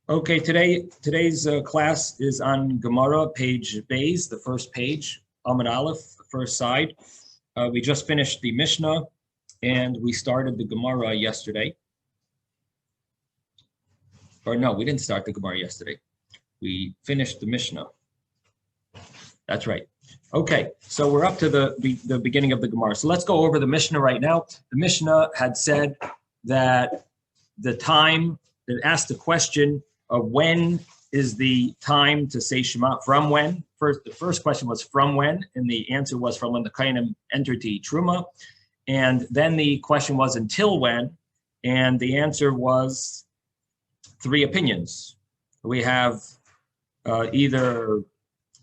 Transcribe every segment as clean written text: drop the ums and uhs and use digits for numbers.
Okay, today's class is on Gemara, page Bays, the first page, Amud Aleph, the first side. We just finished the Mishnah, and we started the Gemara yesterday. Or no, we didn't start the Gemara yesterday. We finished the Mishnah. That's right. Okay, so we're up to the beginning of the Gemara. So let's go over the Mishnah right now. The Mishnah had said that the time, it asked the question of when is the time to say Shema, from when? The first question was from when, and the answer was from when the Kohanim entered to eat Truma. And then the question was until when, and the answer was three opinions. We have either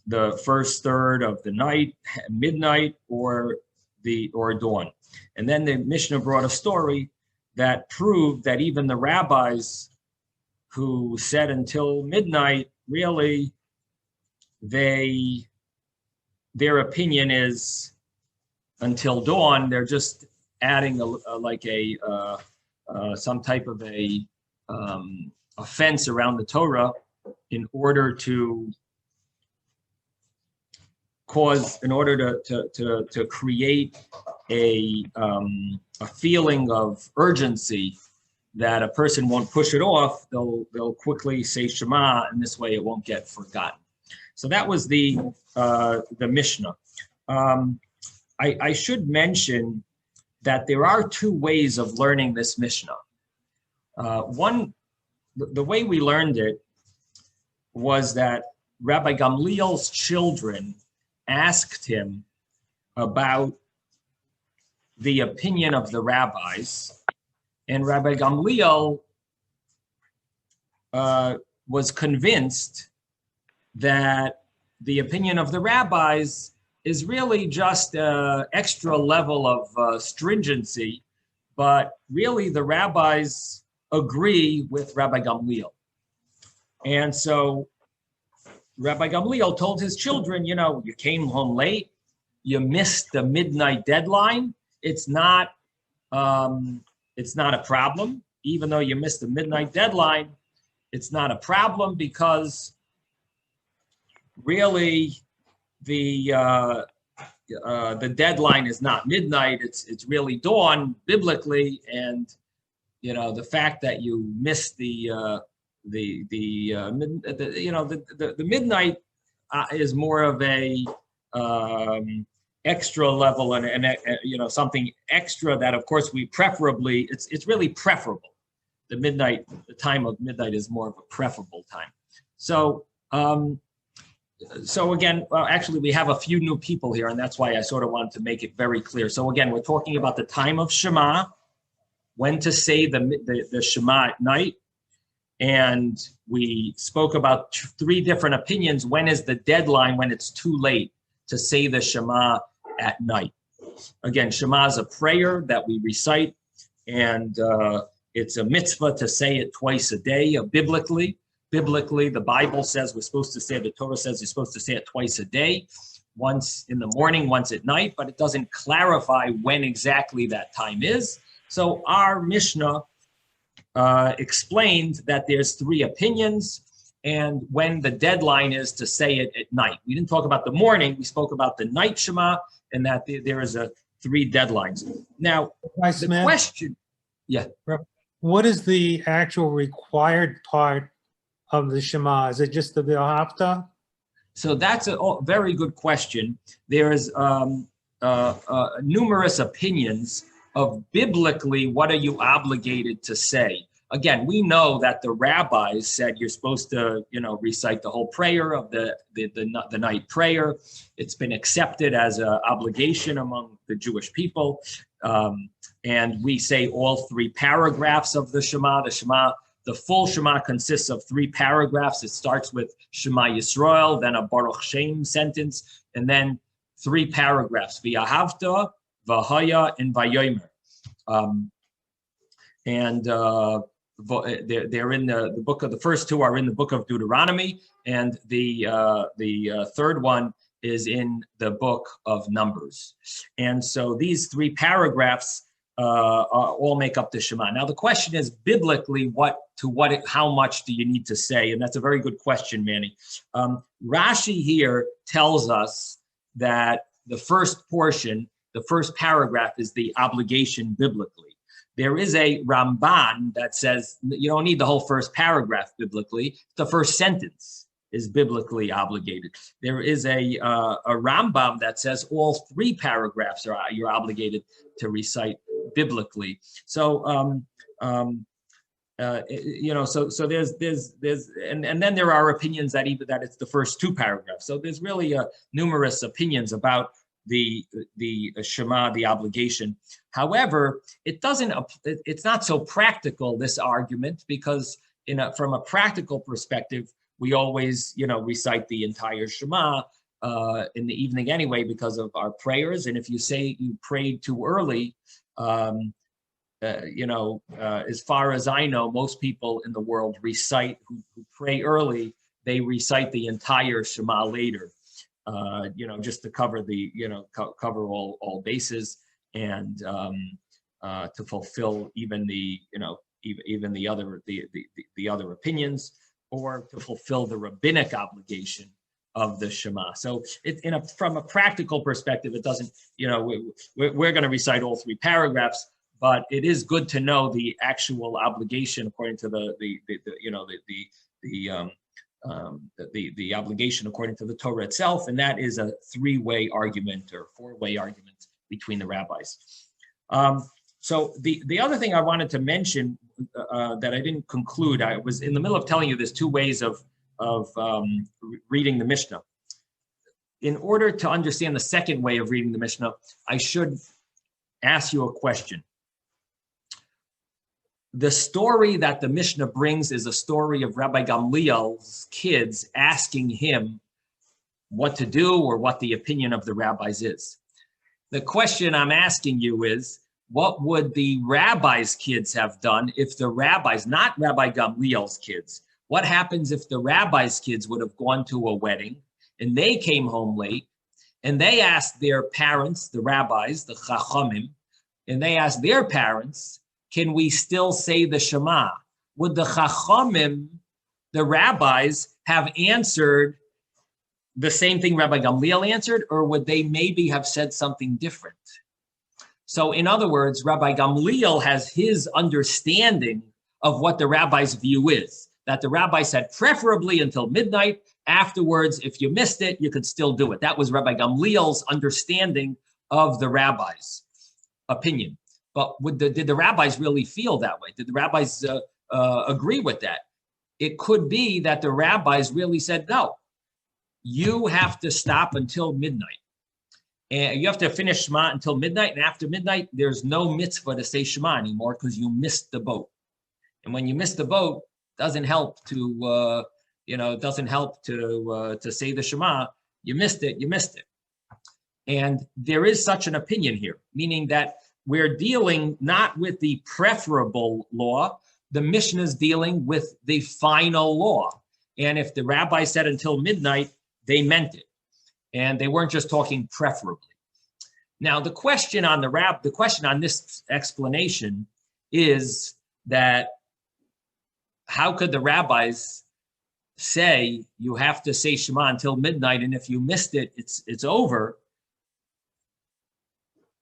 the first third of the night, midnight, or dawn. And then the Mishnah brought a story that proved that even the rabbis who said until midnight, really, their opinion is until dawn. They're just adding some type of a fence around the Torah in order to create a feeling of urgency that a person won't push it off. They'll quickly say Shema, and this way it won't get forgotten. So that was the Mishnah. I should mention that there are two ways of learning this Mishnah. One, the way we learned it was that Rabbi Gamliel's children asked him about the opinion of the rabbis, and Rabbi Gamliel was convinced that the opinion of the rabbis is really just an extra level of stringency, but really the rabbis agree with Rabbi Gamliel. And so Rabbi Gamliel told his children, you came home late, you missed the midnight deadline. It's not a problem. Even though you missed the midnight deadline, it's not a problem because really the deadline is not midnight. It's really dawn biblically, and the fact that you missed the midnight is more of a extra level and something extra that of course we preferably, it's really preferable. The time of midnight is more of a preferable time. So again, actually we have a few new people here, and that's why I sort of wanted to make it very clear. So again, we're talking about the time of Shema, when to say the Shema at night. And we spoke about three different opinions. When is the deadline, when it's too late to say the Shema at night? Again, Shema is a prayer that we recite, and it's a mitzvah to say it twice a day. Biblically, the Bible says we're supposed to say, the Torah says you're supposed to say it twice a day, once in the morning, once at night, but it doesn't clarify when exactly that time is. So our Mishnah explained that there's three opinions, and when the deadline is to say it at night. We didn't talk about the morning, we spoke about the night Shema, and that there is three deadlines. Now, the question, yeah. What is the actual required part of the Shema? Is it just the V'ahavta? So that's a very good question. There's numerous opinions of biblically, what are you obligated to say? Again, we know that the rabbis said you're supposed to, recite the whole prayer of the night prayer. It's been accepted as an obligation among the Jewish people. And we say all three paragraphs of the Shema. The full Shema consists of three paragraphs. It starts with Shema Yisrael, then a Baruch Shem sentence, and then three paragraphs, V'ahavta, V'haya, and Vayomer. They're in the book of, the first two are in the book of Deuteronomy, and the third one is in the book of Numbers. And so these three paragraphs all make up the Shema. Now the question is biblically, how much do you need to say? And that's a very good question, Manny. Rashi here tells us that the first portion, the first paragraph, is the obligation biblically. There is a Ramban that says you don't need the whole first paragraph biblically. The first sentence is biblically obligated. There is a Rambam that says all three paragraphs you're obligated to recite biblically. So so there's and then there are opinions that it's the first two paragraphs. So there's really numerous opinions about the Shema, the obligation. However, it's not so practical, this argument, because from a practical perspective, we always recite the entire Shema in the evening anyway because of our prayers. And if you say you prayed too early, as far as I know, most people in the world who pray early, they recite the entire Shema later, just to cover cover all bases and to fulfill even the other opinions, or to fulfill the rabbinic obligation of the Shema. So from a practical perspective, it doesn't, we're going to recite all three paragraphs, but it is good to know the actual obligation according to the obligation according to the Torah itself, and that is a three-way argument or four-way argument between the rabbis. So the other thing I wanted to mention that I didn't conclude, I was in the middle of telling you there's two ways of reading the Mishnah. In order to understand the second way of reading the Mishnah, I should ask you a question. The story that the Mishnah brings is a story of Rabbi Gamliel's kids asking him what to do or what the opinion of the rabbis is. The question I'm asking you is, what would the rabbis' kids have done if the rabbis, not Rabbi Gamliel's kids, what happens if the rabbis' kids would have gone to a wedding and they came home late and they asked their parents, the rabbis, the chachamim, and they asked their parents, can we still say the Shema? Would the chachamim, the rabbis, have answered the same thing Rabbi Gamliel answered, or would they maybe have said something different? So in other words, Rabbi Gamliel has his understanding of what the rabbi's view is, that the rabbi said preferably until midnight. Afterwards, if you missed it, you could still do it. That was Rabbi Gamliel's understanding of the rabbi's opinion. But did the rabbis really feel that way? Did the rabbis agree with that? It could be that the rabbis really said, no, you have to stop until midnight. And you have to finish Shema until midnight. And after midnight, there's no mitzvah to say Shema anymore because you missed the boat. And when you miss the boat, doesn't help to say the Shema. You missed it. And there is such an opinion here, meaning that we're dealing not with the preferable law. The Mishnah is dealing with the final law. And if the rabbi said until midnight, they meant it. And they weren't just talking preferably. Now, the question on this explanation is that how could the rabbis say you have to say Shema until midnight, and if you missed it, it's over?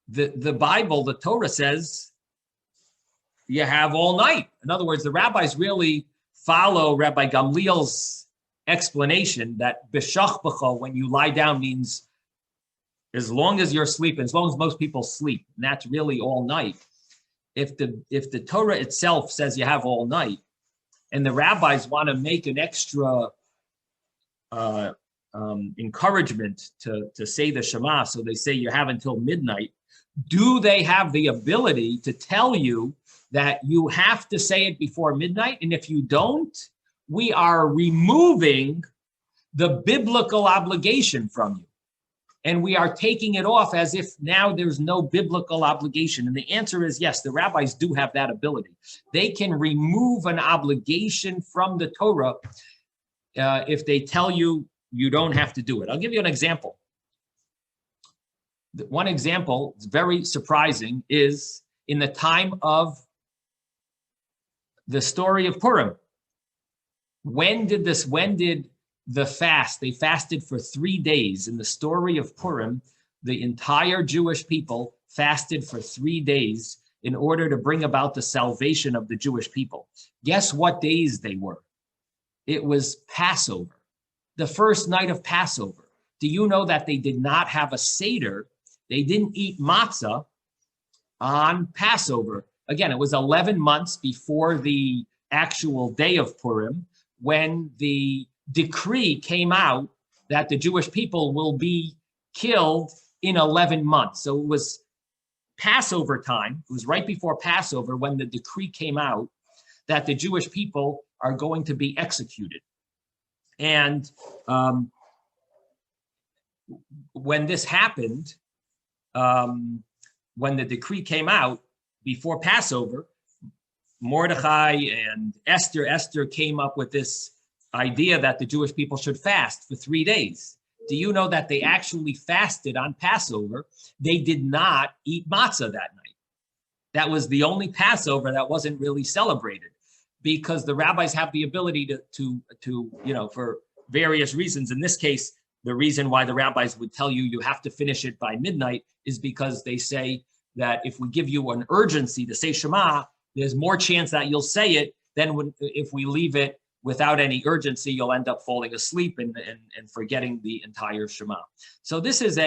The Bible, the Torah says you have all night. In other words, the rabbis really follow Rabbi Gamliel's explanation that b'shachbacha, when you lie down, means as long as you're sleeping, as long as most people sleep, and that's really all night. If the Torah itself says you have all night, and the rabbis want to make an extra encouragement to say the Shema, so they say you have until midnight, do they have the ability to tell you that you have to say it before midnight? And if you don't, we are removing the biblical obligation from you. And we are taking it off as if now there's no biblical obligation. And the answer is yes, the rabbis do have that ability. They can remove an obligation from the Torah if they tell you you don't have to do it. I'll give you an example. One example, it's very surprising, is in the time of the story of Purim. When did the fast? They fasted for 3 days. In the story of Purim, the entire Jewish people fasted for 3 days in order to bring about the salvation of the Jewish people. Guess what days they were? It was Passover, the first night of Passover. Do you know that they did not have a Seder? They didn't eat matzah on Passover. Again, it was 11 months before the actual day of Purim when the decree came out that the Jewish people will be killed in 11 months. So it was Passover time. It was right before Passover when the decree came out that the Jewish people are going to be executed. And when this happened, when the decree came out before Passover, Mordechai and Esther came up with this idea that the Jewish people should fast for 3 days. Do you know that they actually fasted on Passover? They did not eat matzah that night. That was the only Passover that wasn't really celebrated, because the rabbis have the ability to for various reasons. In this case, the reason why the rabbis would tell you you have to finish it by midnight is because they say that if we give you an urgency to say Shema, there's more chance that you'll say it than if we leave it without any urgency, you'll end up falling asleep and forgetting the entire Shema. So this is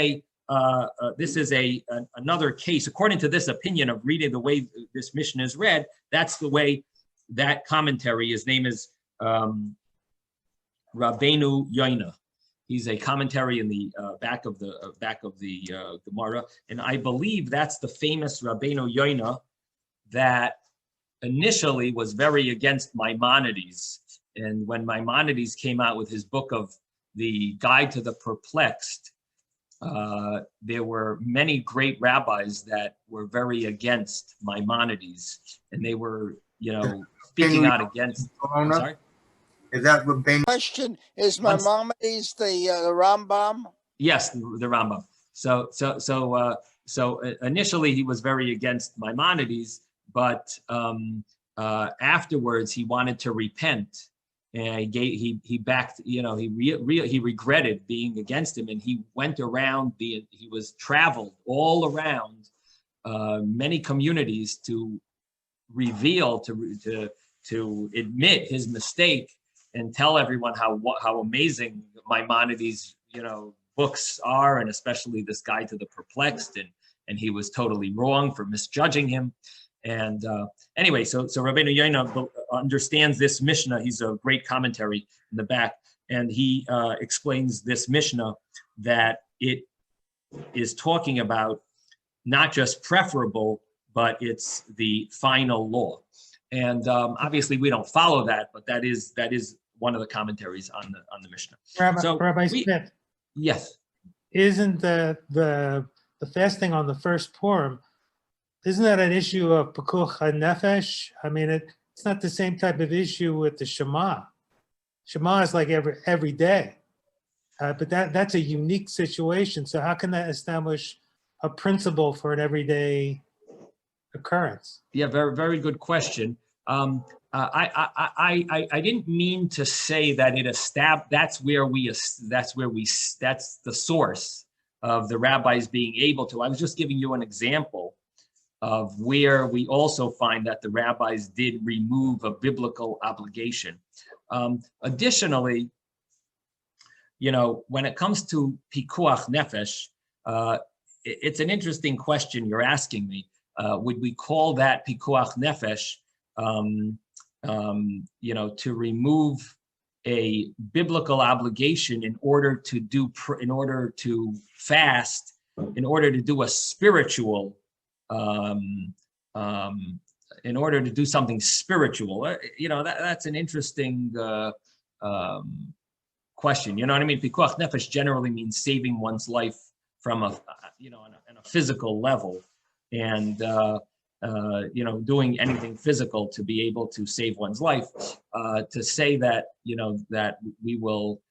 another case. According to this opinion of reading the way this mission is read, that's the way that commentary. His name is Rabbeinu Yoina. He's a commentary in the back of the Gemara, and I believe that's the famous Rabbeinu Yoina that initially was very against Maimonides. And when Maimonides came out with his book of the Guide to the Perplexed, there were many great rabbis that were very against Maimonides, and they were, speaking out against. I'm sorry? Is that what Ben? Question is Maimonides the Rambam? Yes, the Rambam. So initially he was very against Maimonides, but afterwards he wanted to repent, and he backed. He regretted being against him, and he went around. He was traveled all around many communities to reveal, to admit his mistake and tell everyone how amazing Maimonides books are, and especially this Guide to the Perplexed, and he was totally wrong for misjudging him. And anyway, so Rabbeinu Yoina understands this Mishnah. He's a great commentary in the back, and he explains this Mishnah that it is talking about not just preferable, but it's the final law. And obviously we don't follow that, but that is one of the commentaries on the Mishnah. Rabbi Smith. Yes. Isn't the fasting on the first Purim, isn't that an issue of pikuach nefesh? I mean, it's not the same type of issue with the Shema. Shema is like every day, but that's a unique situation. So how can that establish a principle for an everyday occurrence? Yeah, very, very good question. I didn't mean to say that that's the source of the rabbis being able to. I was just giving you an example of where we also find that the rabbis did remove a biblical obligation. Additionally, when it comes to pikuach nefesh, it's an interesting question you're asking me. Would we call that pikuach nefesh, to remove a biblical obligation in order to fast, in order to do a spiritual, in order to do something spiritual? That's an interesting question. You know what I mean? Pikuach nefesh generally means saving one's life from on a physical level, and doing anything physical to be able to save one's life. To say that that we will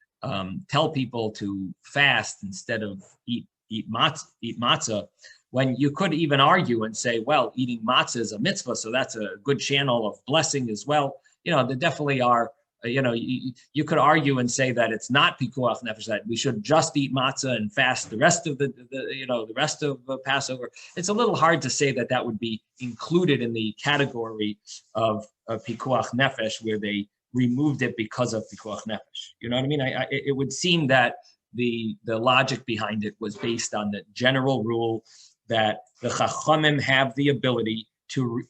tell people to fast instead of eat matzah, when you could even argue and say, well, eating matzah is a mitzvah, so that's a good channel of blessing as well. There definitely are, you could argue and say that it's not pikuach nefesh, that we should just eat matzah and fast the rest of the rest of Passover. It's a little hard to say that that would be included in the category of pikuach nefesh, where they removed it because of pikuach nefesh. You know what I mean? It would seem that the logic behind it was based on the general rule that the Chachamim have the ability to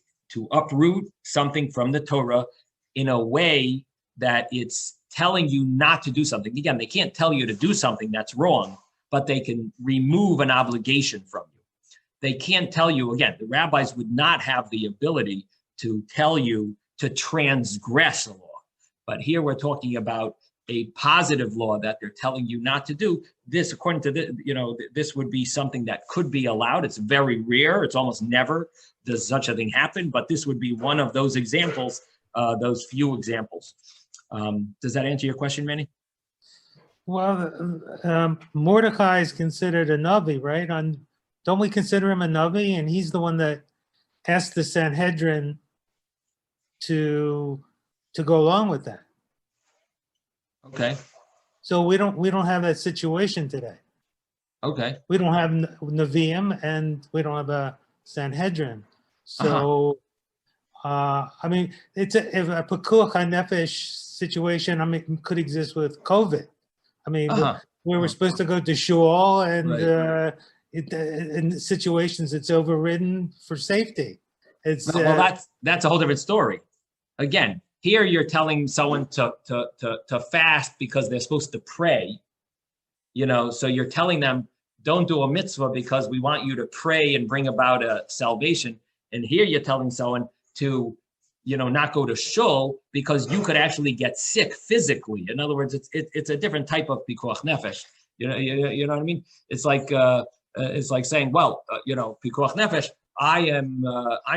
uproot something from the Torah in a way that it's telling you not to do something. Again, they can't tell you to do something that's wrong, but they can remove an obligation from you. They can't tell you, again, the rabbis would not have the ability to tell you to transgress a law. But here we're talking about a positive law that they're telling you not to do. This, according to this would be something that could be allowed. It's very rare. It's almost never does such a thing happen, but this would be one of those examples, those few examples. Does that answer your question, Manny? Well, Mordecai is considered a Navi, right? Don't we consider him a Navi? And he's the one that asked the Sanhedrin to go along with that. Okay. So we don't have that situation today. Okay. We don't have Nevi'im and we don't have a Sanhedrin. So, I mean, if a Pekuach HaNefesh situation, I mean, could exist with COVID. I mean, we were supposed to go to shul, and Right. In situations it's overridden for safety. It's well, that's a whole different story. Again, here you're telling someone to fast because they're supposed to pray. So you're telling them, don't do a mitzvah because we want you to pray and bring about a salvation. And here you're telling someone to, not go to shul because you could actually get sick physically. In other words, it's a different type of pikuach nefesh. You know what I mean? It's like saying, well, pikuach nefesh. I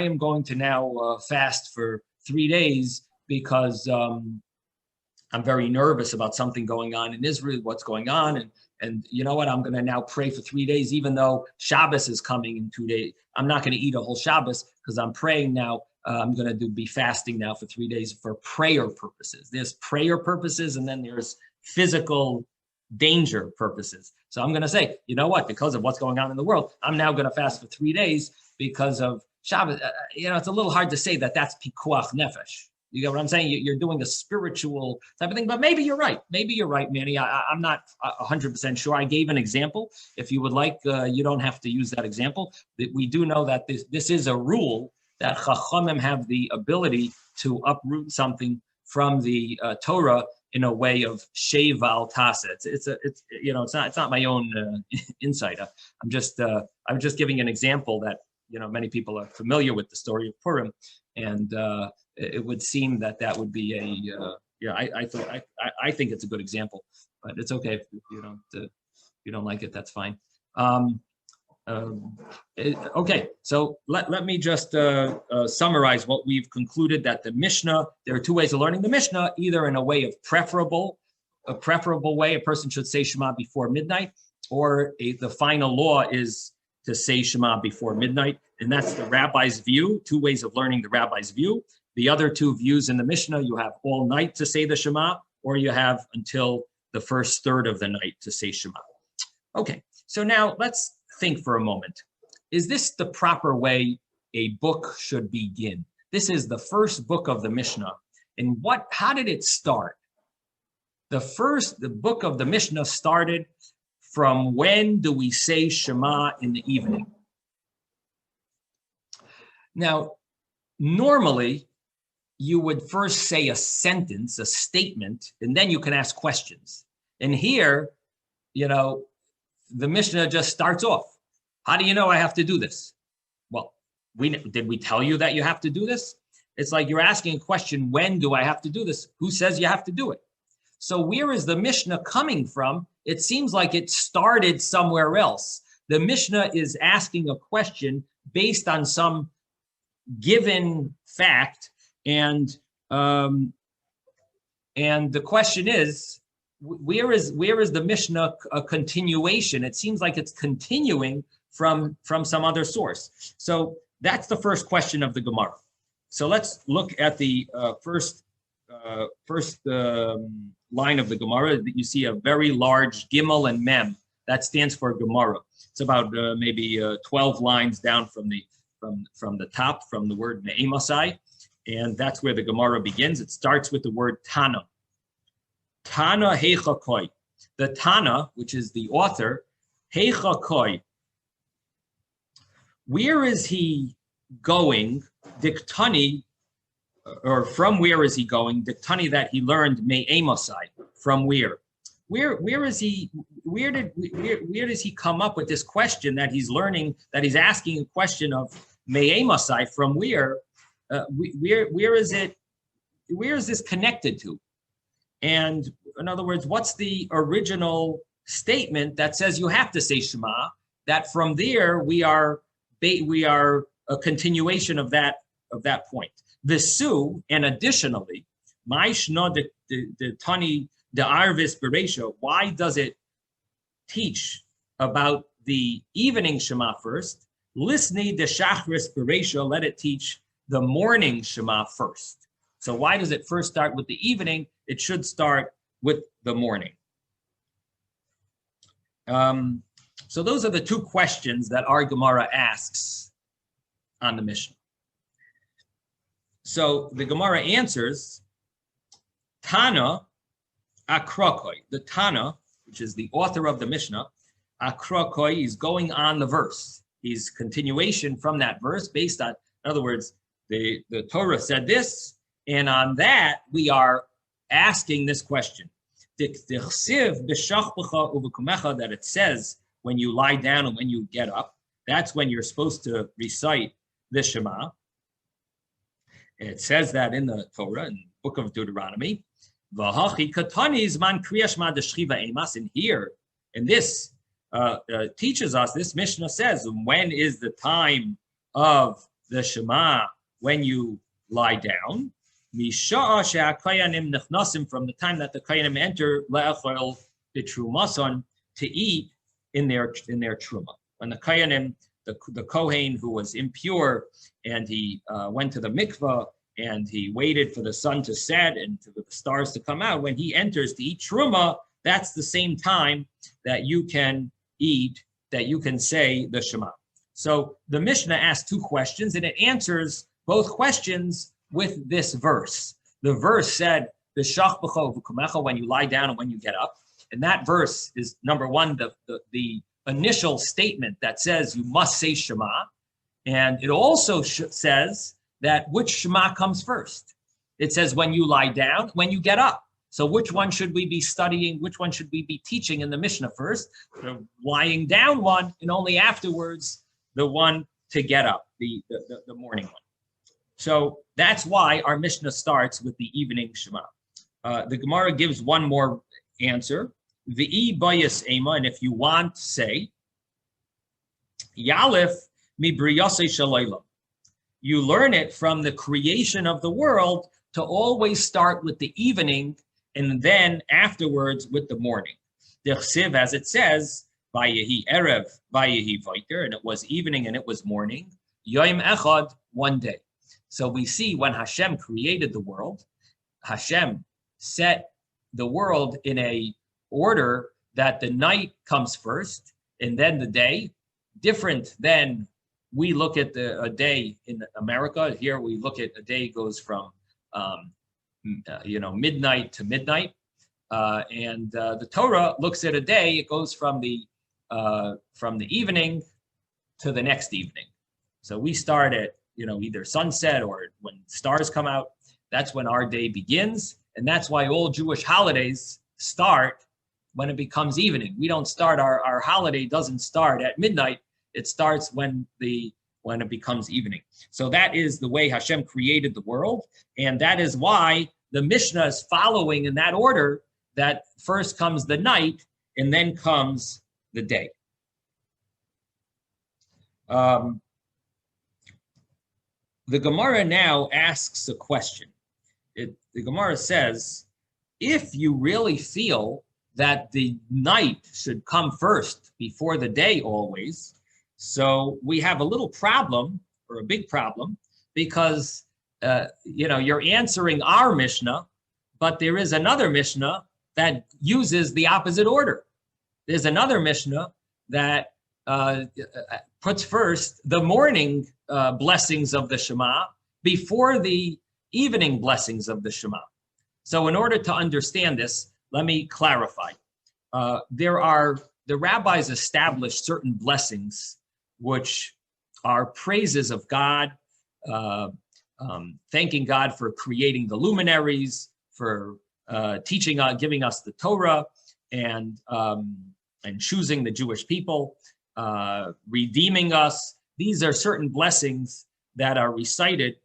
am going to now fast for 3 days because I'm very nervous about something going on in Israel. What's going on? And you know what? I'm going to now pray for 3 days, even though Shabbos is coming in 2 days. I'm not going to eat a whole Shabbos because I'm praying now. I'm going to be fasting now for 3 days for prayer purposes. There's prayer purposes, and then there's physical danger purposes. So I'm going to say, you know what? Because of what's going on in the world, I'm now going to fast for 3 days because of Shabbos. It's a little hard to say that that's pikuach nefesh. You get what I'm saying? You're doing a spiritual type of thing, but maybe you're right. Maybe you're right, Manny. I'm not 100% sure. I gave an example. If you would like, you don't have to use that example. We do know that this is a rule that Chachamim have the ability to uproot something from the Torah in a way of sheval tasa. It's not my own insight. I'm just giving an example that many people are familiar with the story of Purim, and it would seem that would be I think it's a good example, but it's okay if you don't like it. That's fine. Okay, so let me just summarize what we've concluded, that the Mishnah, there are two ways of learning the Mishnah, either in a way of a preferable way, a person should say Shema before midnight, or the final law is to say Shema before midnight, and that's the rabbi's view, two ways of learning the rabbi's view. The other two views in the Mishnah, you have all night to say the Shema, or you have until the first third of the night to say Shema. Okay, so now let's think for a moment. Is this the proper way a book should begin? This is the first book of the Mishnah. And how did it start? The book of the Mishnah started from when do we say Shema in the evening? Now, normally, you would first say a sentence, a statement, and then you can ask questions. And here, the Mishnah just starts off. How do you know I have to do this? Well, did we tell you that you have to do this? It's like you're asking a question, when do I have to do this? Who says you have to do it? So where is the Mishnah coming from? It seems like it started somewhere else. The Mishnah is asking a question based on some given fact, and the question is, where is the Mishnah a continuation? It seems like it's continuing from some other source. So that's the first question of the Gemara. So let's look at the first line of the Gemara. You see a very large Gimel and Mem. That stands for Gemara. It's about maybe 12 lines down from the top, from the word Me'emasai. And that's where the Gemara begins. It starts with the word Tana. Tana Heicha Koi. The Tana, which is the author, Heicha Koi. Where is he going? Diktani, or from where is he going? Diktani, that he learned Me'emasai. From where? Where is he? Where does he come up with this question that he's learning? That he's asking a question of Me'emasai. From where? Where is it? Where is this connected to? And in other words, what's the original statement that says you have to say Shema? That from there we are a continuation of that point. Visu, and additionally, Ma'ishna the Tani the Arvis Beresha. Why does it teach about the evening Shema first? Lisni the Shachris Beresha. Let it teach the morning Shema first. So why does it first start with the evening? It should start with the morning. So those are the two questions that our Gemara asks on the Mishnah. So the Gemara answers, Tana Akrakoi. The Tana, which is the author of the Mishnah, Akrakoi, is going on the verse. He's continuation from that verse based on, in other words, the Torah said this, and on that we are asking this question. That it says when you lie down and when you get up, that's when you're supposed to recite the Shema. It says that in the Torah, in the book of Deuteronomy. And here, and this teaches us, this Mishnah says, when is the time of the Shema? When you lie down. From the time that the Kayanim enter to eat in their truma. When the Kayanim, the Kohen who was impure, and he went to the mikvah and he waited for the sun to set and for the stars to come out, when he enters to eat truma, that's the same time that you can eat, that you can say the Shema. So the Mishnah asks two questions, and it answers both questions with this verse. The verse said, when you lie down and when you get up. And that verse is, number one, the initial statement that says you must say Shema. And it also says that which Shema comes first. It says when you lie down, when you get up. So which one should we be studying? Which one should we be teaching in the Mishnah first? The lying down one, and only afterwards the one to get up, the morning one. So that's why our Mishnah starts with the evening Shema. The Gemara gives one more answer. V'i bayis ema, and if you want, say, Yalef mi briyasei shalaylam. You learn it from the creation of the world to always start with the evening and then afterwards with the morning. Dechsiv, as it says, Vayehi erev, Vayehi vayter, and it was evening and it was morning. Yom echad, one day. So we see when Hashem created the world, Hashem set the world in a order that the night comes first and then the day, different than we look at a day in America. Here we look at a day goes from midnight to midnight, and the Torah looks at a day. It goes from the evening to the next evening. So we start at either sunset or when stars come out. That's when our day begins, and that's why all Jewish holidays start when it becomes evening. We don't start our holiday doesn't start at midnight. It starts when it becomes evening. So that is the way Hashem created the world, and that is why the Mishnah is following in that order. That first comes the night, and then comes the day. The Gemara now asks a question. The Gemara says, if you really feel that the night should come first before the day always, So we have a little problem, or a big problem, because you're answering our Mishnah, but there is another Mishnah that uses the opposite order. There's another Mishnah that puts first the morning blessings of the Shema before the evening blessings of the Shema. So in order to understand this, let me clarify. The rabbis established certain blessings, which are praises of God, thanking God for creating the luminaries, for teaching, giving us the Torah, and choosing the Jewish people, redeeming us. These are certain blessings that are recited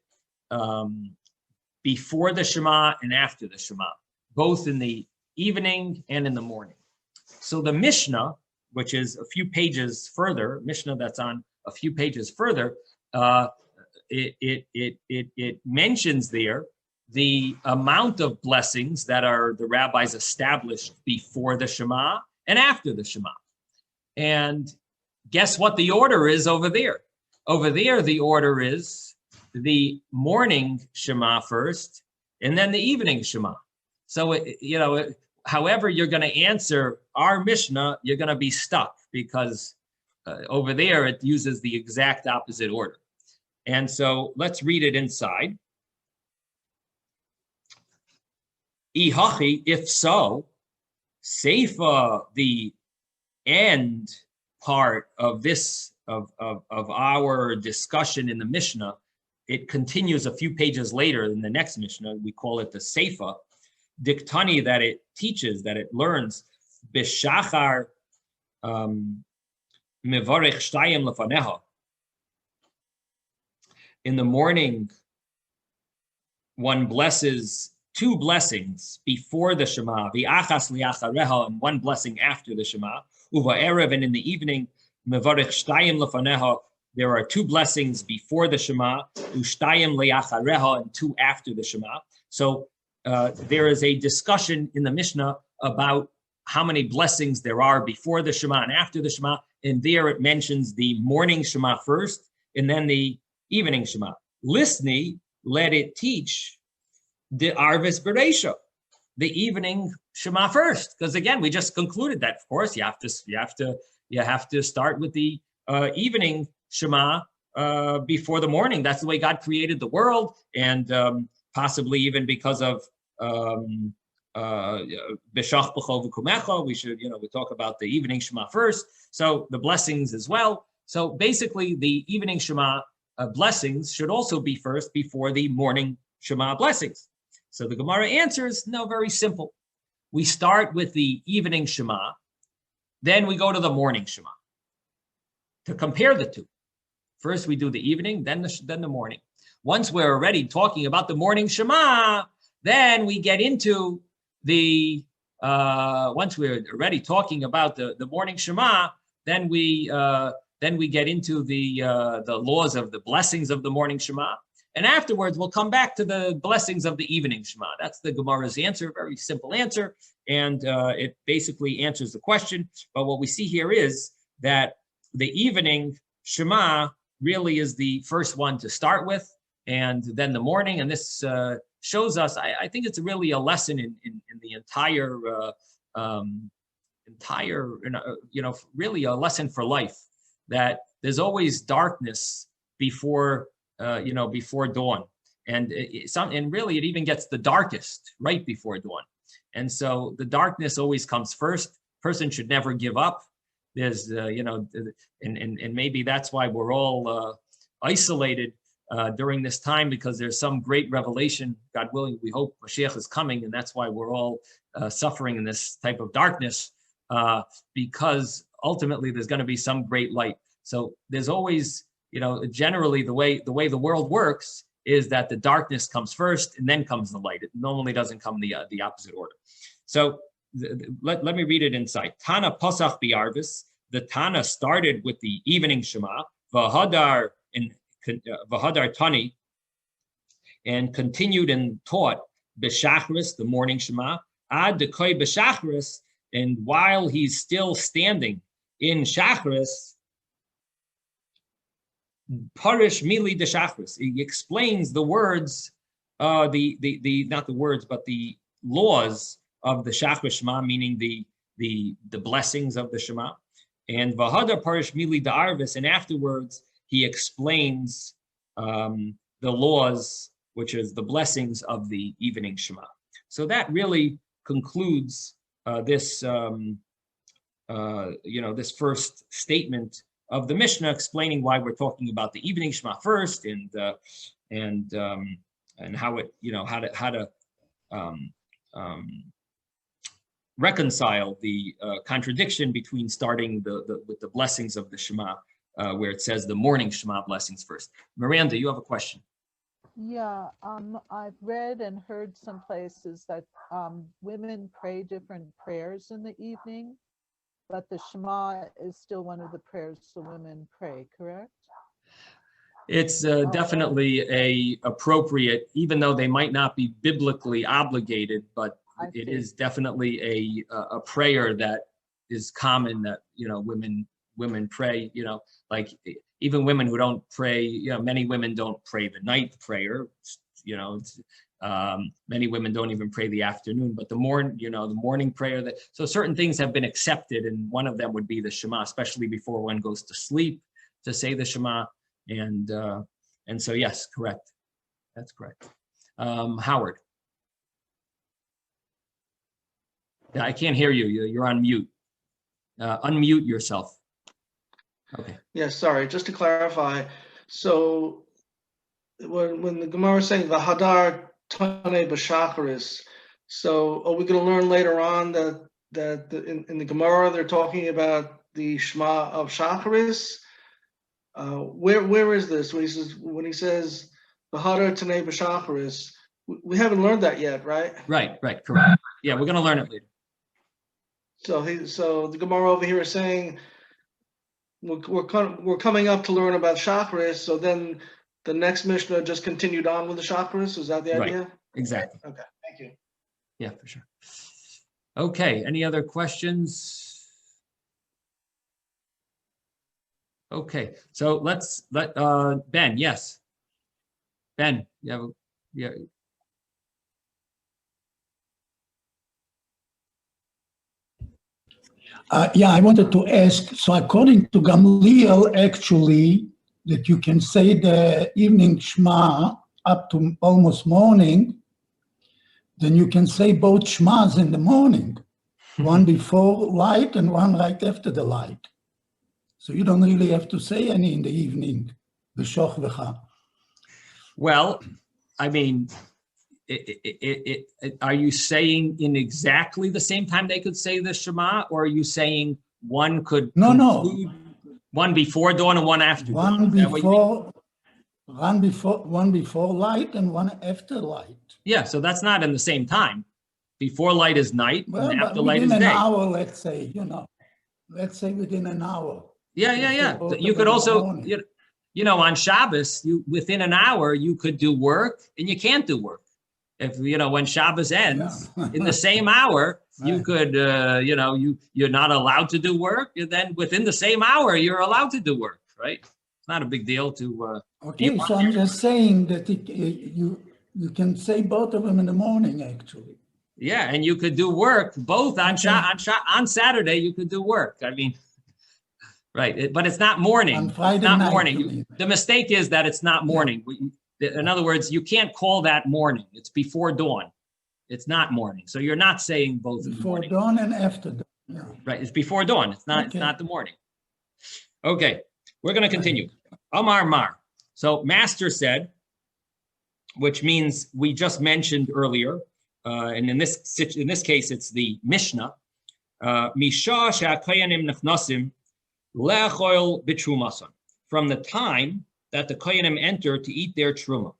before the Shema and after the Shema, both in the evening and in the morning. So the Mishnah, which is a few pages further, Mishnah that's on a few pages further, it mentions there the amount of blessings that are the rabbis established before the Shema and after the Shema. And guess what the order is over there? Over there, the order is the morning Shema first, and then the evening Shema. So, however you're going to answer our Mishnah, you're going to be stuck, because over there it uses the exact opposite order. And so let's read it inside. Ihachi, if so, Seifa, the end part of this, of our discussion in the Mishnah, it continues a few pages later in the next Mishnah. We call it the Seifa. Diktani, that it teaches, that it learns, B'shachar Mevarech Shtayim Lefaneha. In the morning, one blesses two blessings before the Shema, V'achas liachareha, and one blessing after the Shema. Uva erev, and in the evening, Mevarech Shtayim Lefaneha, there are two blessings before the Shema, Ushtayim liachareha, and two after the Shema. So there is a discussion in the Mishnah about how many blessings there are before the Shema and after the Shema, and there it mentions the morning Shema first, and then the evening Shema. Listni, let it teach the Arvis Bereisha, the evening Shema first, because again, we just concluded that, of course, you have to start with the evening Shema before the morning. That's the way God created the world, and possibly even because of B'shach b'chol v'kumecha, we should, we talk about the evening Shema first. So the blessings as well. So basically, the evening Shema blessings should also be first before the morning Shema blessings. So the Gemara answers, no, very simple. We start with the evening Shema, then we go to the morning Shema to compare the two. First, we do the evening, then the morning. Once we're already talking about the morning Shema, then we get into the, once we're already talking about the morning Shema, then we get into the laws of the blessings of the morning Shema. And afterwards, we'll come back to the blessings of the evening Shema. That's the Gemara's answer, very simple answer. And it basically answers the question. But what we see here is that the evening Shema really is the first one to start with, and then the morning. And this shows us, I think it's really a lesson in the entire, really a lesson for life, that there's always darkness before dawn, and really it even gets the darkest right before dawn. And so the darkness always comes first. Person should never give up. There's and maybe that's why we're all isolated during this time, because there's some great revelation. God willing, we hope Mashiach is coming, and that's why we're all suffering in this type of darkness, because ultimately there's going to be some great light. So there's always, generally the way the world works is that the darkness comes first and then comes the light. It normally doesn't come the opposite order. So let me read it inside. Tana Pasach Biarvis. The Tana started with the evening Shema, Vahadar Tani, and continued and taught B'Shachris, the morning Shema, Ad Dekoy B'Shachris, and while he's still standing in Shachris, Parish Mili de Shachris. He explains the words, not the words, but the laws of the Shachris Shema, meaning the blessings of the Shema. And Vahada Parish Mili de Arvis, and afterwards he explains the laws, which is the blessings of the evening Shema. So that really concludes this first statement of the Mishnah, explaining why we're talking about the evening Shema first, and how it, how to reconcile the contradiction between starting with the blessings of the Shema, where it says the morning Shema blessings first. Miranda, you have a question. Yeah, I've read and heard some places that women pray different prayers in the evening, but the Shema is still one of the prayers the women pray, correct? It's definitely a appropriate, even though they might not be biblically obligated, but it is definitely a prayer that is common that women pray. Like even women who don't pray, many women don't pray the night prayer. Many women don't even pray the afternoon, but the morning prayer. So certain things have been accepted, and one of them would be the Shema, especially before one goes to sleep, to say the Shema. And so yes, correct. That's correct. Howard. Yeah, I can't hear you. You're on mute. Unmute yourself. Okay. Yeah, sorry. Just to clarify, so when the Gemara is saying the Hadar Tane B'Shacharis, so are we going to learn later on that in the Gemara they're talking about the Shema of Shacharis? Where is this? When he says the Hadar Tane B'Shacharis, we haven't learned that yet, right? Right, correct. Yeah, we're going to learn it later. So the Gemara over here is saying we're coming up to learn about Shacharis, so then the next Mishnah just continued on with the Shacharis. Is that the idea? Right. Exactly. Okay, thank you. Yeah, for sure. Okay, any other questions? Okay, so let's let Ben. Yes, Ben. Yeah. I wanted to ask, so according to Gamliel, actually, that you can say the evening Shema up to almost morning, then you can say both Shmas in the morning, one before light and one right after the light. So you don't really have to say any in the evening, B'shochvecha. Well, I mean, are you saying in exactly the same time they could say the Shema, or are you saying one could conclude one before dawn and one after dawn? One before light and one after light. Yeah, so that's not in the same time. Before light is night, well, and after light is within day. An hour, let's say, let's say within an hour. Yeah. You could also, on Shabbos, within an hour, you could do work and you can't do work. If, when Shabbos ends, in the same hour, you could, you're not allowed to do work. And then within the same hour, you're allowed to do work, right? It's not a big deal to. Okay, so I'm just saying that you can say both of them in the morning, actually. Yeah, and you could do work both on Saturday. You could do work. I mean, right, but it's not morning. On Friday it's not night, morning. The mistake is that it's not morning. In other words, you can't call that morning. It's before dawn. It's not morning. So you're not saying both in the morning. Before dawn and after dawn. Yeah. Right, it's before dawn. It's not. Okay. It's not the morning. Okay, we're going to continue. Amar Mar. So Master said, which means we just mentioned earlier. And in this case, it's the Mishnah. Misha she'akoyanim nechnasim le'achol b'trumason. From the time that the koyanim enter to eat their truma,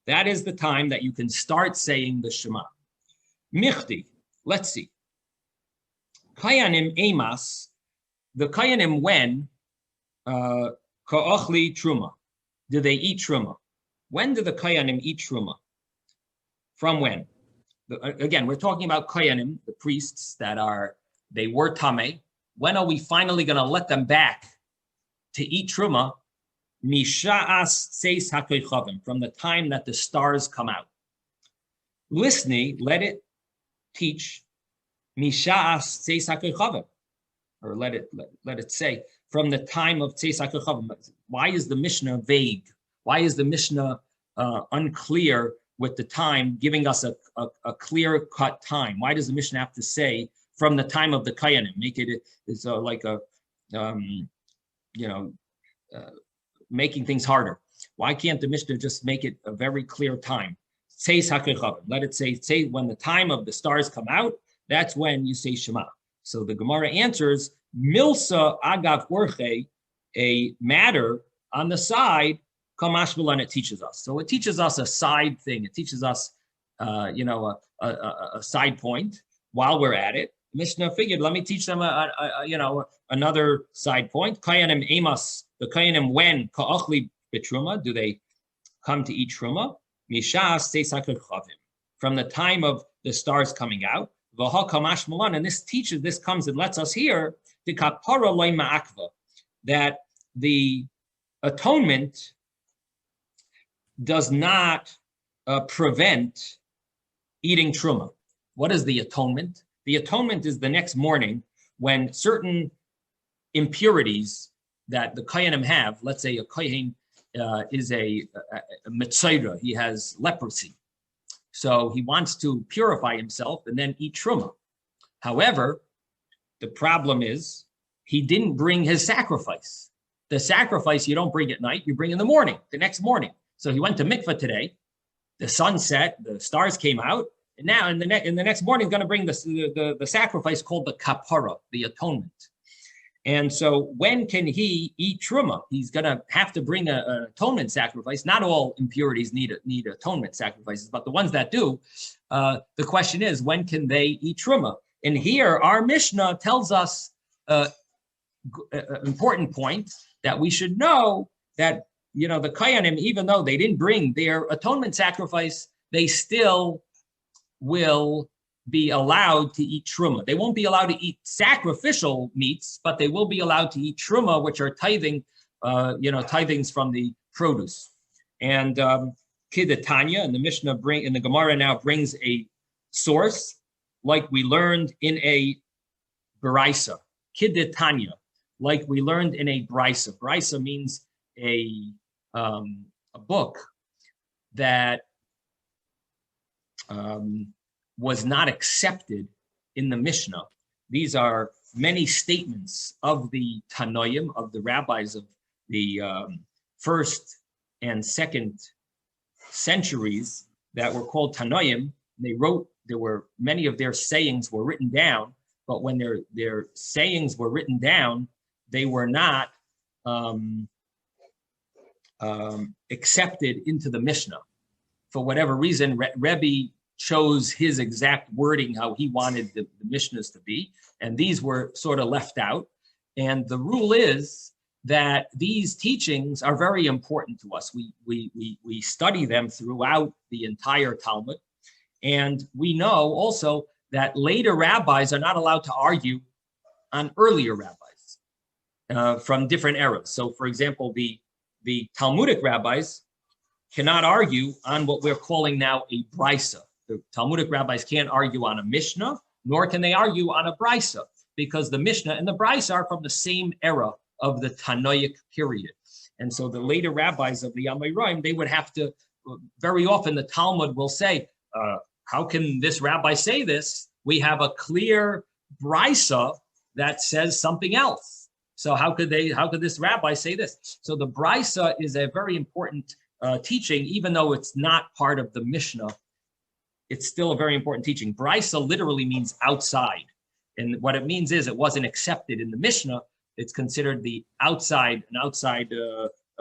that is the time that you can start saying the Shema. Michti, let's see. Koyanim emas, the koyanim when ka'ochli truma, do they eat truma? When do the koyanim eat truma? From when? Again, we're talking about koyanim, the priests they were tameh. When are we finally going to let them back to eat truma? Misha'as seis hakoichavim, from the time that the stars come out. Listening, let it teach Misha'as seis hakoichavim, or let it say from the time of seis hakoichavim. Why is the Mishnah vague? Why is the Mishnah unclear with the time, giving us a clear-cut time? Why does the Mishnah have to say from the time of the Kayanim? Make it is like a, making things harder. Why can't the Mishnah just make it a very clear time? Let it say when the time of the stars come out, that's when you say Shema. So the Gemara answers, Milsa agav orche, a matter on the side, Kamash Milan, it teaches us. So it teaches us a side thing. It teaches us, a side point while we're at it. Mishnah figured, let me teach them another side point. Kayanim emas, the Kayanim when ka'achli betruma, do they come to eat truma? Mishas seisakir chavim, from the time of the stars coming out. V'ha kamash malan, and this comes and lets us hear the kapara loy ma'akva, that the atonement does not prevent eating truma. What is the atonement? The atonement is the next morning when certain impurities that the Kohanim have, let's say a Kohen is a Metzora, he has leprosy. So he wants to purify himself and then eat truma. However, the problem is he didn't bring his sacrifice. The sacrifice you don't bring at night, you bring in the morning, the next morning. So he went to mikvah today, the sun set, the stars came out, and now in the next morning, he's going to bring the sacrifice called the kapara, the atonement. And so when can he eat truma? He's going to have to bring an atonement sacrifice. Not all impurities need atonement sacrifices, but the ones that do, the question is, when can they eat truma? And here, our Mishnah tells us an important point that we should know that, the Kohanim, even though they didn't bring their atonement sacrifice, they still will be allowed to eat truma. They won't be allowed to eat sacrificial meats, but they will be allowed to eat truma, which are tithings from the produce. And Kidatanya, and the Mishnah and the Gemara now brings a source, like we learned in a Baraisa. Kidatanya, like we learned in a Baraisa. Baraisa means a book that was not accepted in the Mishnah. These are many statements of the Tanoim, of the rabbis of the first and second centuries that were called Tanoim. They wrote, many of their sayings were written down, but when their sayings were written down, they were not accepted into the Mishnah. For whatever reason, Rebbe chose his exact wording, how he wanted the Mishnahs to be, and these were sort of left out. And the rule is that these teachings are very important to us. We study them throughout the entire Talmud, and we know also that later rabbis are not allowed to argue on earlier rabbis from different eras. So, for example, the Talmudic rabbis cannot argue on what we're calling now a brisa. The Talmudic rabbis can't argue on a Mishnah, nor can they argue on a brisa, because the Mishnah and the brisa are from the same era of the Tanoic period. And so the later rabbis of the Amoraim, they would have to, very often the Talmud will say, how can this rabbi say this? We have a clear brisa that says something else. So how could this rabbi say this? So the brisa is a very important teaching, even though it's not part of the Mishnah. It's still a very important teaching. Brisa literally means outside. And what it means is it wasn't accepted in the Mishnah. It's considered an outside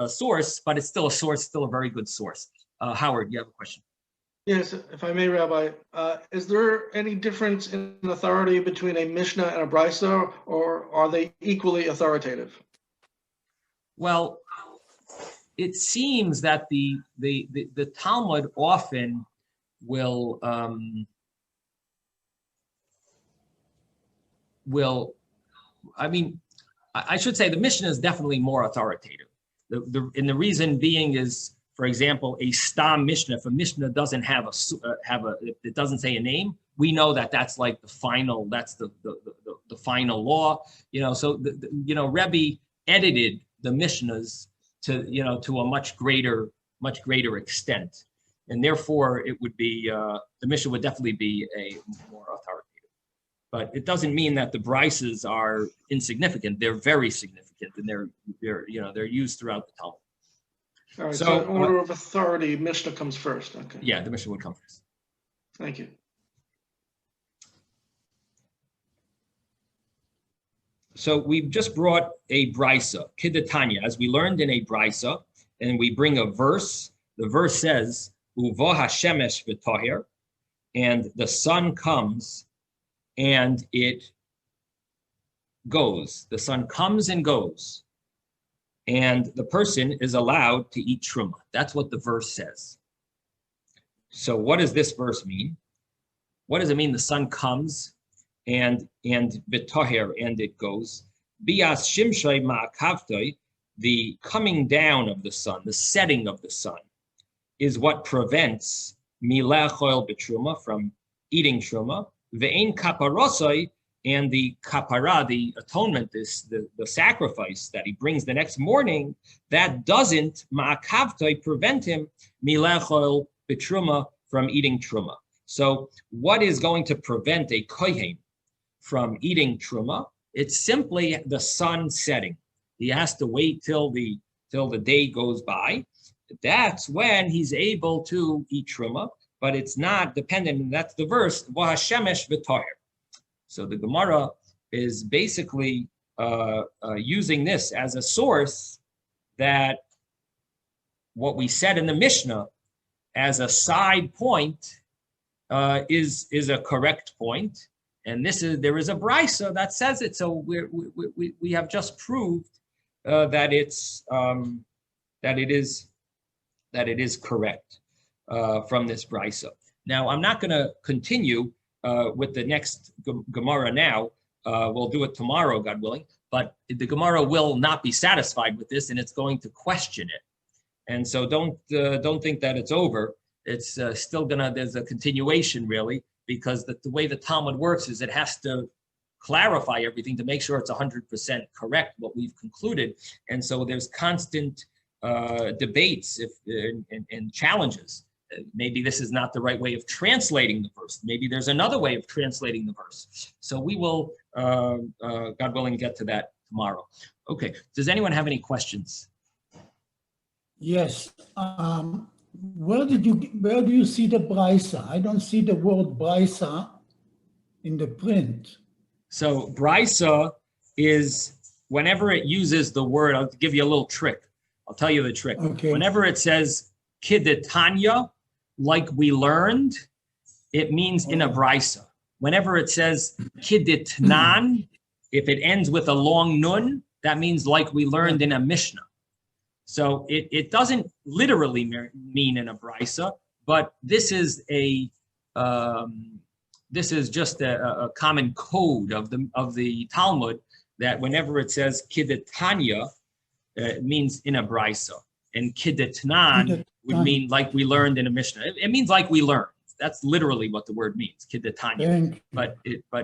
source, but it's still a source, still a very good source. Howard, you have a question? Yes, if I may, Rabbi. Is there any difference in authority between a Mishnah and a Brisa, or are they equally authoritative? Well, it seems that the Talmud often will I should say the Mishnah is definitely more authoritative. And the reason being is, for example, a stam Mishnah. If a Mishnah doesn't have it doesn't say a name, we know that that's like the final. That's the final law. So Rebbe edited the Mishnahs to a much greater extent, and therefore it would be the Mishnah would definitely be a more authoritative. But it doesn't mean that the brises are insignificant. They're very significant, and they're used throughout the Talmud. All right, so in order of authority, Mishnah comes first. Okay. Yeah, the Mishnah would come first. Thank you. So we've just brought a brisa, Kiddatanya, as we learned in a brisa, and we bring a verse. The verse says, Uvo hashemesh v'toher, and the sun comes and it goes. The sun comes and goes. And the person is allowed to eat truma. That's what the verse says. So what does this verse mean? What does it mean the sun comes and v'toher and it goes? Bias shimshay ma'akavtoi, the coming down of the sun, the setting of the sun, is what prevents milachol b'truma, from eating truma. Ve'ein kaparosai, and the kapara, the atonement, the sacrifice that he brings the next morning, that doesn't ma'akavtoi prevent him milachol b'truma, from eating truma. So what is going to prevent a kohen from eating truma? It's simply the sun setting. He has to wait till the day goes by. That's when he's able to eat truma, but it's not dependent. And that's the verse, V'hashemesh v'toher. So the Gemara is basically using this as a source that what we said in the Mishnah as a side point is a correct point. And there is a brisa that says it. So we have just proved that it is correct from this brisa. Now I'm not going to continue with the next Gemara now. We'll do it tomorrow, God willing. But the Gemara will not be satisfied with this, and it's going to question it. And so don't think that it's over. It's still there's a continuation really, because the way the Talmud works is it has to clarify everything to make sure it's 100% correct what we've concluded. And so there's constant debates and challenges. Maybe this is not the right way of translating the verse. Maybe there's another way of translating the verse. So we will, God willing, get to that tomorrow. Okay. Does anyone have any questions? Yes. Where do you see the brisa? I don't see the word brisa in the print. So brisa is whenever it uses the word. I'll give you a little trick. I'll tell you the trick. Okay. Whenever it says kidetanya, like we learned, it means in a brisa. Whenever it says kidetnan, if it ends with a long nun, that means like we learned in a Mishnah. So it doesn't literally mean in a brisa, but this is just a common code of the Talmud, that whenever it says kidetanya, it means in a brisa, and kidetnan would mean like we learned in a Mishnah. It means like we learned. That's literally what the word means, kidetanya. But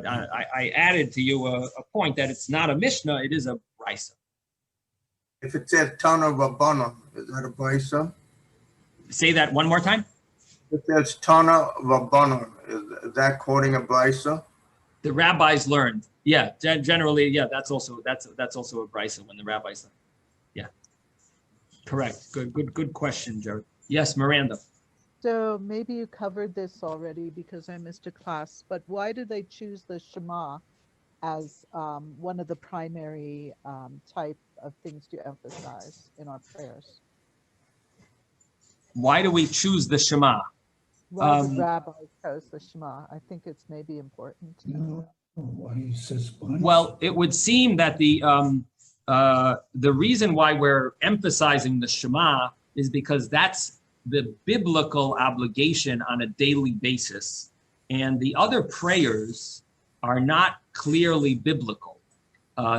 I added to you a point that it's not a Mishnah; it is a brisa. If it says Tana Rabbanon, is that a brisa? Say that one more time. If it says Tana Rabbanon, is that quoting a brisa? The rabbis learned. Yeah, generally, yeah. That's also a brisa when the rabbis learn. Yeah, correct. Good question, Jared. Yes, Miranda. So maybe you covered this already because I missed a class, but why do they choose the Shema as one of the primary type of things to emphasize in our prayers? Why do we choose the Shema? Why the rabbi chose the Shema? I think it's maybe important. Well, it would seem that the reason why we're emphasizing the Shema is because that's the biblical obligation on a daily basis, and the other prayers are not clearly biblical.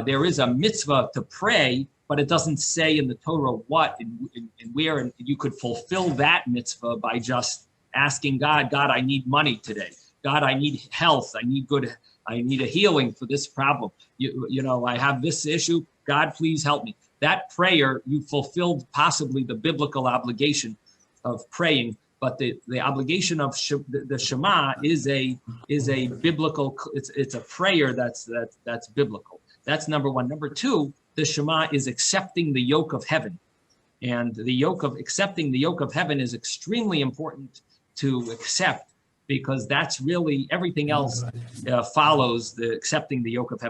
There is a mitzvah to pray, but it doesn't say in the Torah what and where, and you could fulfill that mitzvah by just asking God, I need money today. God, I need health. I need a healing for this problem. I have this issue. God, please help me. That prayer, you fulfilled possibly the biblical obligation of praying, but the obligation of the Shema is a biblical. It's a prayer that's biblical. That's number one. Number two, the Shema is accepting the yoke of heaven, and accepting the yoke of heaven is extremely important to accept, because that's really everything else follows the accepting the yoke of heaven.